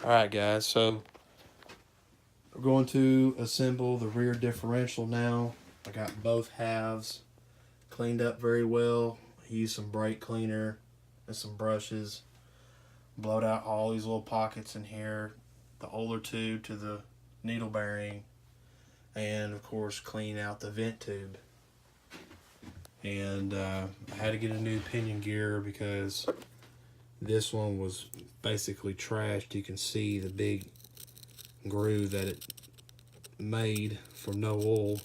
Alright guys, so we're going to assemble the rear differential now. I got both halves cleaned up very well. I used some brake cleaner and some brushes. Blowed out all these little pockets in here, the Oiler tube to the needle bearing, and of course clean out the vent tube. And I had to get a new pinion gear because this one was basically trashed. You can see the big groove that it made from no oil.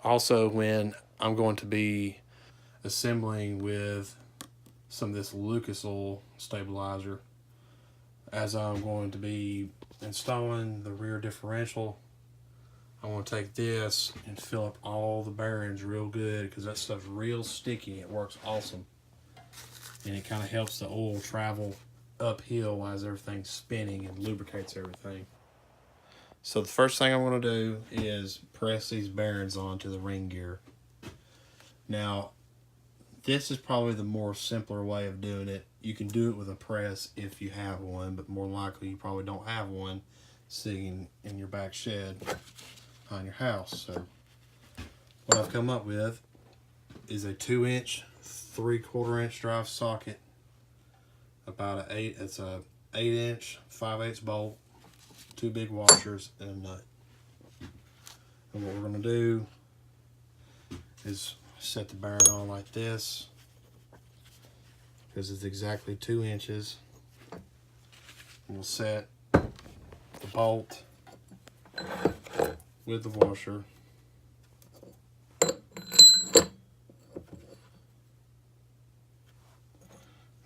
Also, when I'm going to be assembling with some of this Lucas oil stabilizer, as I'm going to be installing the rear differential, I want to take this and fill up all the bearings real good because that stuff's real sticky. It works awesome. And it kind of helps the oil travel uphill as everything's spinning and lubricates everything. So the first thing I'm going to do is press these bearings onto the ring gear. Now, this is probably the more simpler way of doing it. You can do it with a press if you have one, but more likely you probably don't have one sitting in your back shed behind your house. So what I've come up with is a 2-inch, 3/4 inch drive socket, about it's a 8-inch, 5/8 bolt, 2 big washers, and a nut. And what we're going to do is set the bearing on like this because it's exactly 2 inches. And we'll set the bolt with the washer.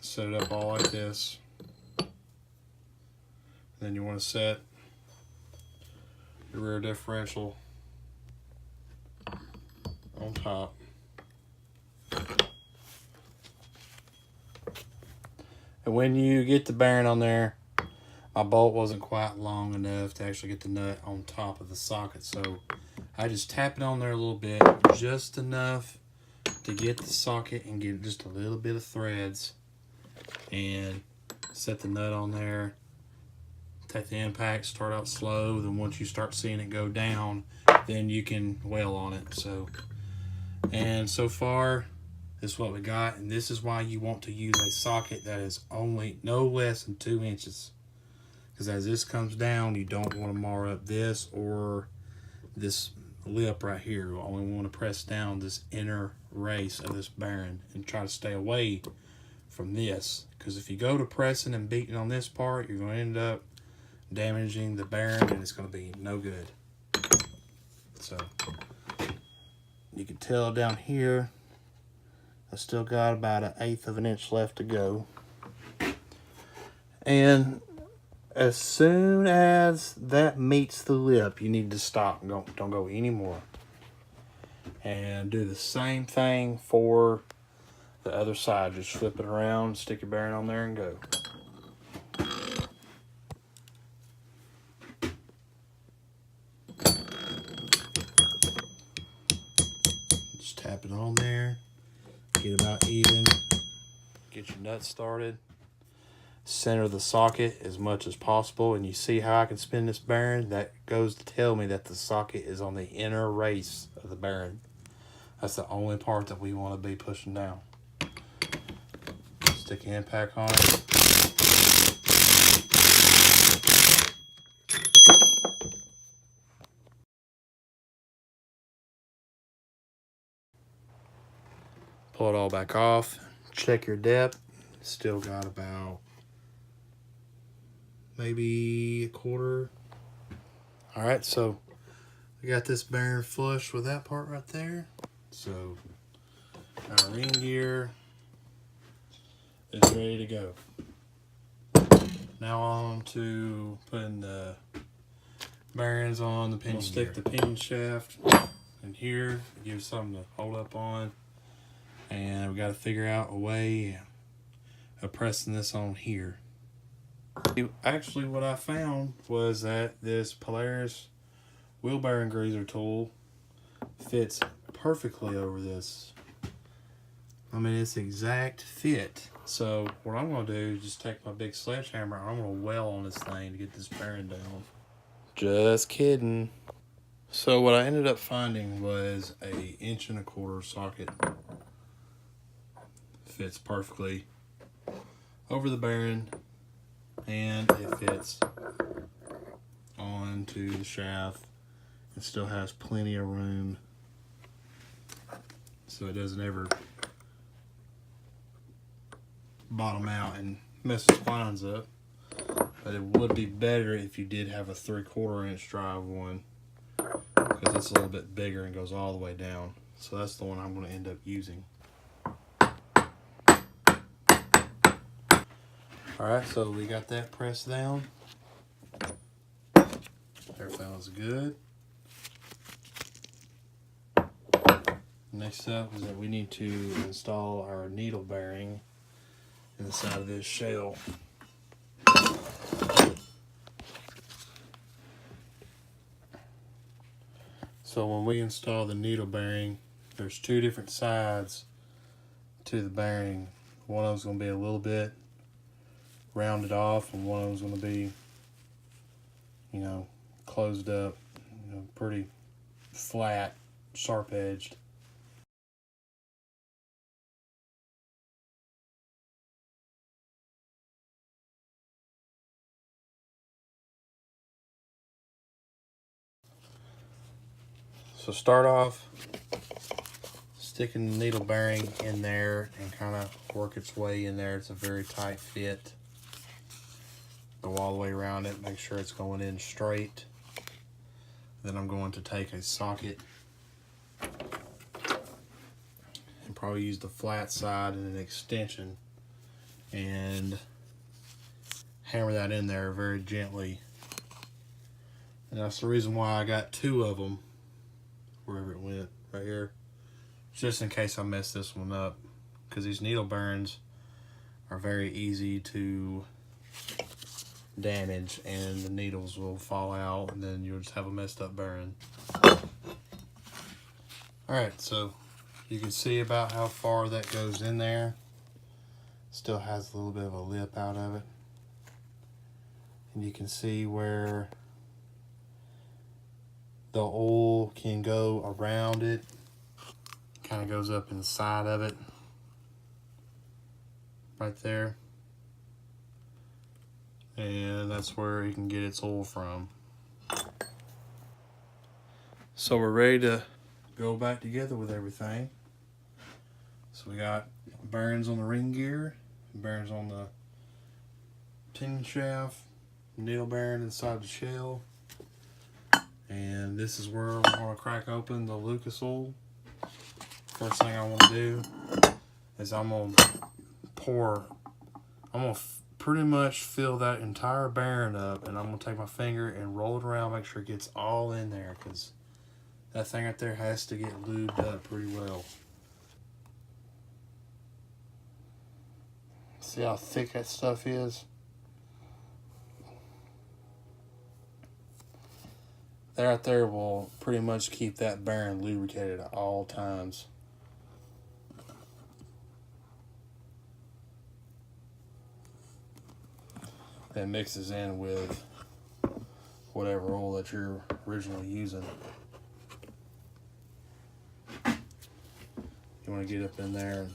Set it up all like this. Then you want to set your rear differential on top. And when you get the bearing on there, my bolt wasn't quite long enough to actually get the nut on top of the socket, so I just tap it on there a little bit, just enough to get the socket and get just a little bit of threads, and set the nut on there. Take the impact, start out slow, then once you start seeing it go down, then you can wheel on it. So far, this is what we got, and this is why you want to use a socket that is only no less than 2 inches. Because as this comes down, you don't want to mar up this or this lip right here. You only want to press down this inner race of this bearing and try to stay away from this. Because if you go to pressing and beating on this part, you're going to end up damaging the bearing and it's going to be no good. So you can tell down here, I still got about 1/8 of an inch left to go. And as soon as that meets the lip, you need to stop. Don't go anymore. And do the same thing for the other side. Just flip it around, stick your bearing on there, and go. Just tap it on there. Get about even. Get your nuts started. Center the socket as much as possible, and you see how I can spin this bearing? That goes to tell me that the socket is on the inner race of the bearing. That's the only part that we want to be pushing down. Stick your impact on it. Pull it all back off. Check your depth. Still got about maybe 1/4. All right, so we got this bearing flush with that part right there. So our ring gear is ready to go. Now on to putting the bearings on the pinion. We'll stick the pinion shaft in here, give something to hold up on, and we got to figure out a way of pressing this on here. Actually, what I found was that this Polaris wheel bearing greaser tool fits perfectly over this. I mean, it's exact fit. So what I'm going to do is just take my big sledgehammer and I'm going to wail on this thing to get this bearing down. Just kidding. So what I ended up finding was a 1.25 inch socket. Fits perfectly over the bearing, and it fits onto the shaft. It still has plenty of room, so it doesn't ever bottom out and mess the splines up. But it would be better if you did have a 3/4 inch drive one, because it's a little bit bigger and goes all the way down. So that's the one I'm going to end up using. Alright, so we got that pressed down. Everything was good. Next up is that we need to install our needle bearing in the side of this shell. So when we install the needle bearing, there's 2 different sides to the bearing. One of them's going to be a little bit rounded off, and one of them's going to be, you know, closed up, you know, pretty flat, sharp edged. So start off sticking the needle bearing in there and kind of work its way in there. It's a very tight fit. Go all the way around it, make sure it's going in straight. Then I'm going to take a socket and probably use the flat side and an extension and hammer that in there very gently. And that's the reason why I got 2 of them, wherever it went, right here, just in case I mess this one up, because these needle bearings are very easy to damage and the needles will fall out and then you'll just have a messed up bearing. Alright, so you can see about how far that goes in there. Still has a little bit of a lip out of it. And you can see where the oil can go around it. Kind of goes up inside of it. Right there. And that's where you can get its oil from. So we're ready to go back together with everything. So we got bearings on the ring gear, bearings on the pinion shaft, needle bearing inside the shell. And this is where we're going to crack open the Lucas oil. First thing I want to do is I'm going to pretty much fill that entire bearing up, and I'm going to take my finger and roll it around, make sure it gets all in there, because that thing right there has to get lubed up pretty well. See how thick that stuff is? That right there will pretty much keep that bearing lubricated at all times. That mixes in with whatever oil that you're originally using. You want to get up in there and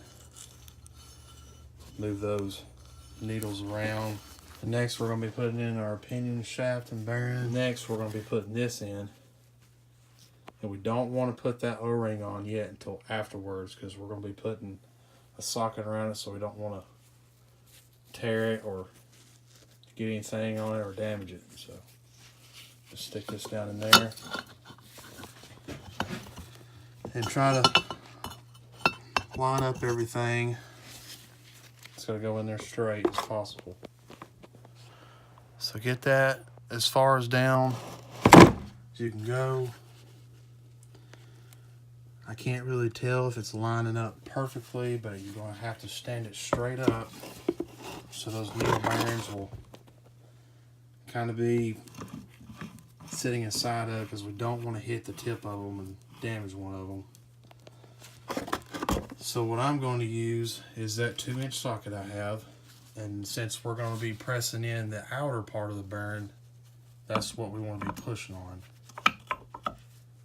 move those needles around. And next we're going to be putting in our pinion shaft and bearing. Next we're going to be putting this in. And we don't want to put that O-ring on yet until afterwards, because we're going to be putting a socket around it, so we don't want to tear it or get anything on it or damage it. So just stick this down in there and try to line up everything. It's going to go in there straight as possible. So get that as far as down as you can go. I can't really tell if it's lining up perfectly, but you're going to have to stand it straight up so those needle bearings will kind of be sitting inside of it, because we don't want to hit the tip of them and damage one of them. So what I'm going to use is that 2-inch socket I have, and since we're going to be pressing in the outer part of the bearing, that's what we want to be pushing on.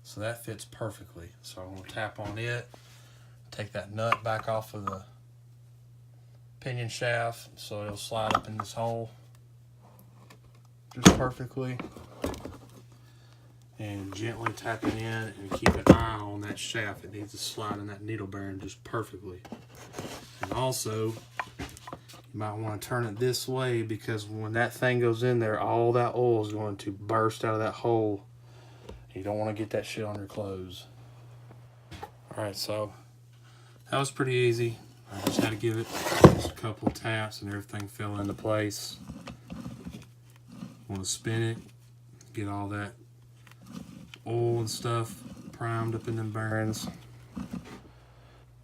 So that fits perfectly. So I'm going to tap on it, take that nut back off of the pinion shaft so it'll slide up in this hole just perfectly, and gently tap it in and keep an eye on that shaft. It needs to slide in that needle bearing just perfectly. And also, you might want to turn it this way, because when that thing goes in there, all that oil is going to burst out of that hole. You don't want to get that shit on your clothes. Alright, so that was pretty easy. I just had to give it just a couple of taps and everything fell into place. Want to spin it, get all that oil and stuff primed up in them bearings.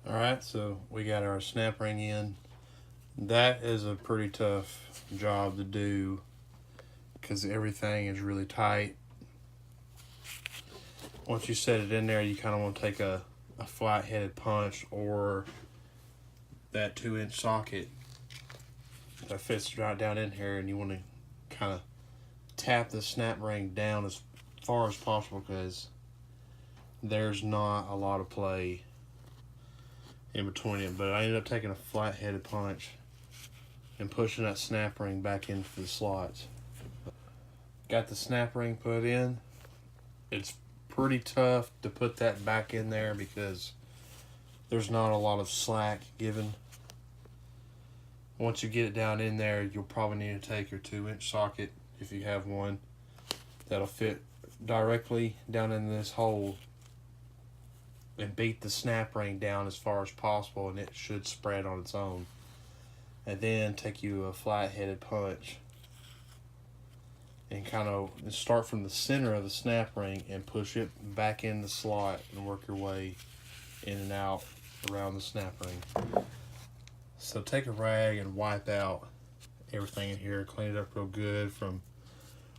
Alright, so we got our snap ring in. That is a pretty tough job to do because everything is really tight. Once you set it in there, you kind of want to take a flat-headed punch or that 2-inch socket that fits right down in here, and you want to kind of tap the snap ring down as far as possible because there's not a lot of play in between it. But I ended up taking a flat-headed punch and pushing that snap ring back into the slots. Got the snap ring put in. It's pretty tough to put that back in there because there's not a lot of slack given. Once you get it down in there, you'll probably need to take your 2-inch socket, if you have one, that'll fit directly down in this hole, and beat the snap ring down as far as possible, and it should spread on its own. And then take you a flat-headed punch and kind of start from the center of the snap ring and push it back in the slot and work your way in and out around the snap ring. So take a rag and wipe out everything in here, clean it up real good from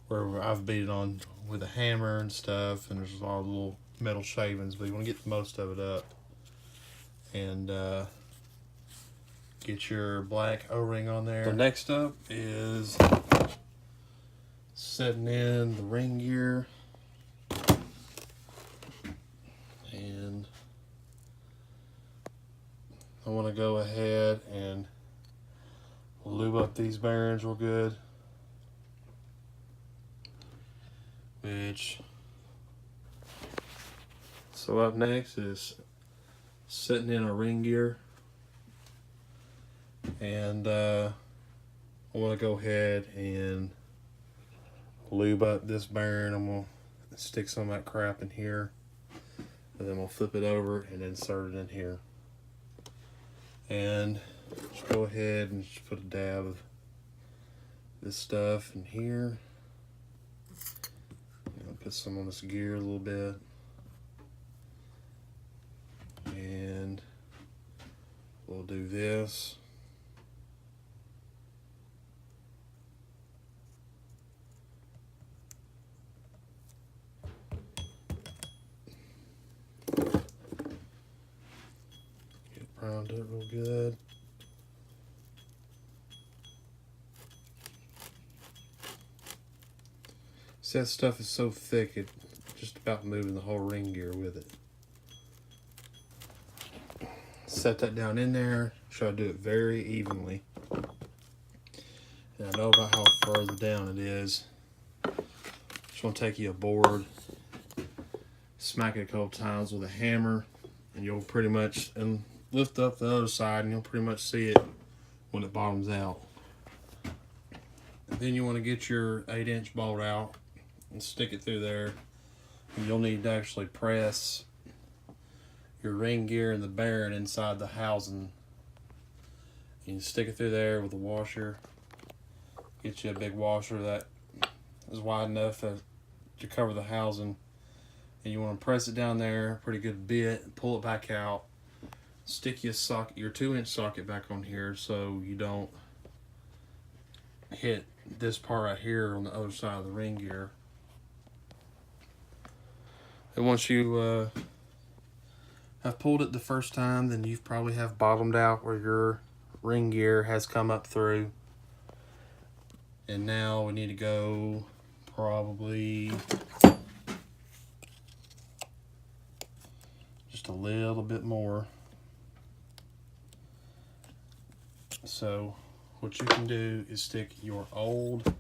where I've beat it on with a hammer and stuff, and there's a lot of little metal shavings, but you want to get the most of it up. And get your black O-ring on there. So next up is setting in the ring gear. And I want to go ahead and lube up these bearings real good. So up next is setting in a ring gear. And I want to go ahead and lube up this bearing. I'm going to stick some of that crap in here, and then we'll flip it over and insert it in here. And just go ahead and just put a dab of this stuff in here. Put some on this gear a little bit. And we'll do this. Get primed up real good. See, that stuff is so thick, it just about moving the whole ring gear with it. Set that down in there. Try to do it very evenly. And I know about how further down it is. Just want to take you a board, smack it a couple times with a hammer, and you'll pretty much, and lift up the other side, and you'll pretty much see it when it bottoms out. And then you want to get your 8-inch bolt out and stick it through there. And you'll need to actually press your ring gear and the bearing inside the housing. You stick it through there with a washer. Get you a big washer that is wide enough to cover the housing. And you want to press it down there a pretty good bit, pull it back out, stick your 2-inch socket back on here so you don't hit this part right here on the other side of the ring gear. And once you I've pulled it the first time, then you probably have bottomed out where your ring gear has come up through. And now we need to go probably just a little bit more. So what you can do is stick your old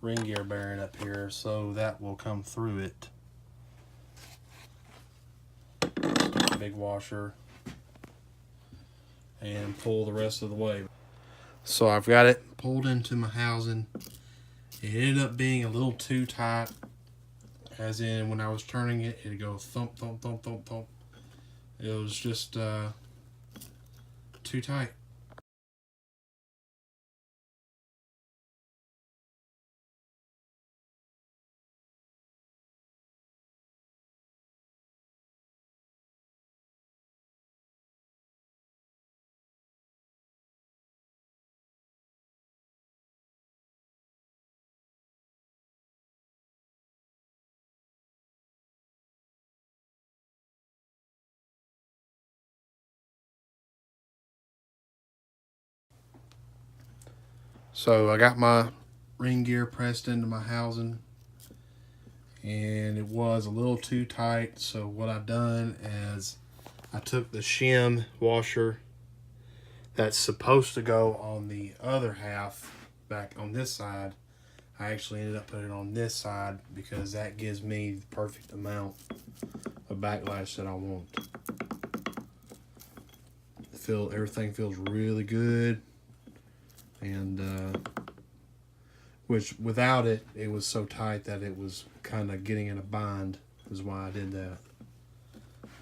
ring gear bearing up here so that will come through it. Stick a big washer and pull the rest of the way. So I've got it pulled into my housing. It ended up being a little too tight, as in when I was turning it, it'd go thump, thump, thump, thump, thump. It was just too tight. So I got my ring gear pressed into my housing, and it was a little too tight. So what I've done is I took the shim washer that's supposed to go on the other half back on this side. I actually ended up putting it on this side because that gives me the perfect amount of backlash that I want. Everything feels really good, and which without it, it was so tight that it was kind of getting in a bind, is why I did that.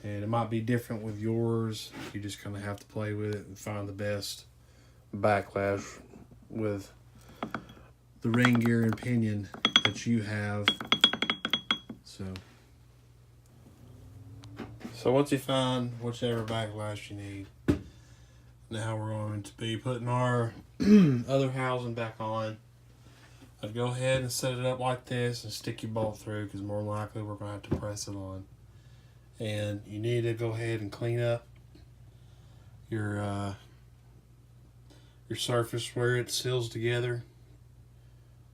And it might be different with yours. You just kind of have to play with it and find the best backlash with the ring gear and pinion that you have. So once you find whichever backlash you need, now we're going to be putting our other housing back on. I'd go ahead and set it up like this and stick your bolt through, because more than likely we're going to have to press it on. And you need to go ahead and clean up your surface where it seals together.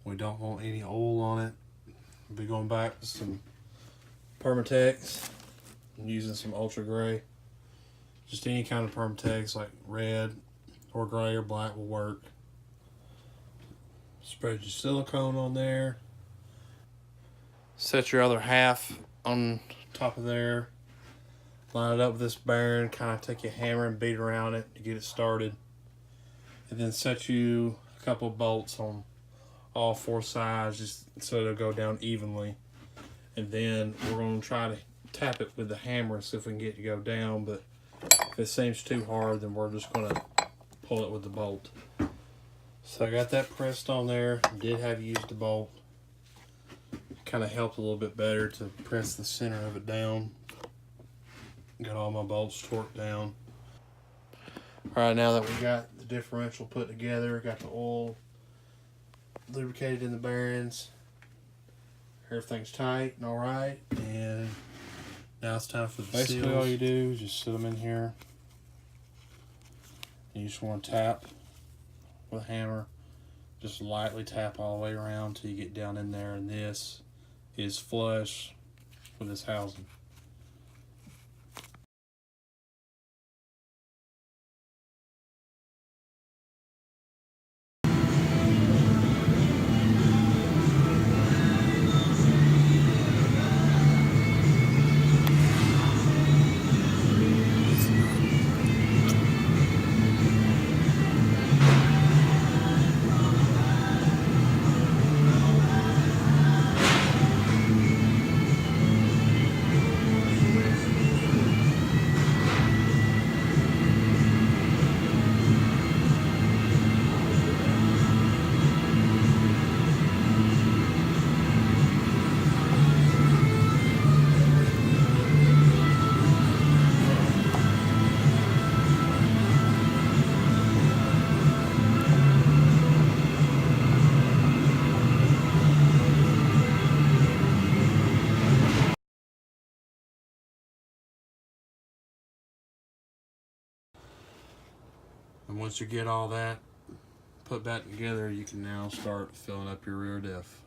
We don't want any oil on it. We'll be going back to some Permatex and using some Ultra Gray. Just any kind of Permatex, like red or gray or black will work. Spread your silicone on there. Set your other half on top of there. Line it up with this bearing. Kind of take your hammer and beat around it to get it started. And then set you a couple bolts on all four sides just so it'll go down evenly. And then we're going to try to tap it with the hammer and see if we can get it to go down. But if it seems too hard, then we're just going to pull it with the bolt. So I got that pressed on there. Did have used the bolt. Kind of helped a little bit better to press the center of it down. Got all my bolts torqued down. Alright, now that we got the differential put together, got the oil lubricated in the bearings, everything's tight and alright, and now it's time for the seals. Basically all you do is just sit them in here. You just want to tap with a hammer, just lightly tap all the way around till you get down in there, and this is flush with this housing. And once you get all that put back together, you can now start filling up your rear diff.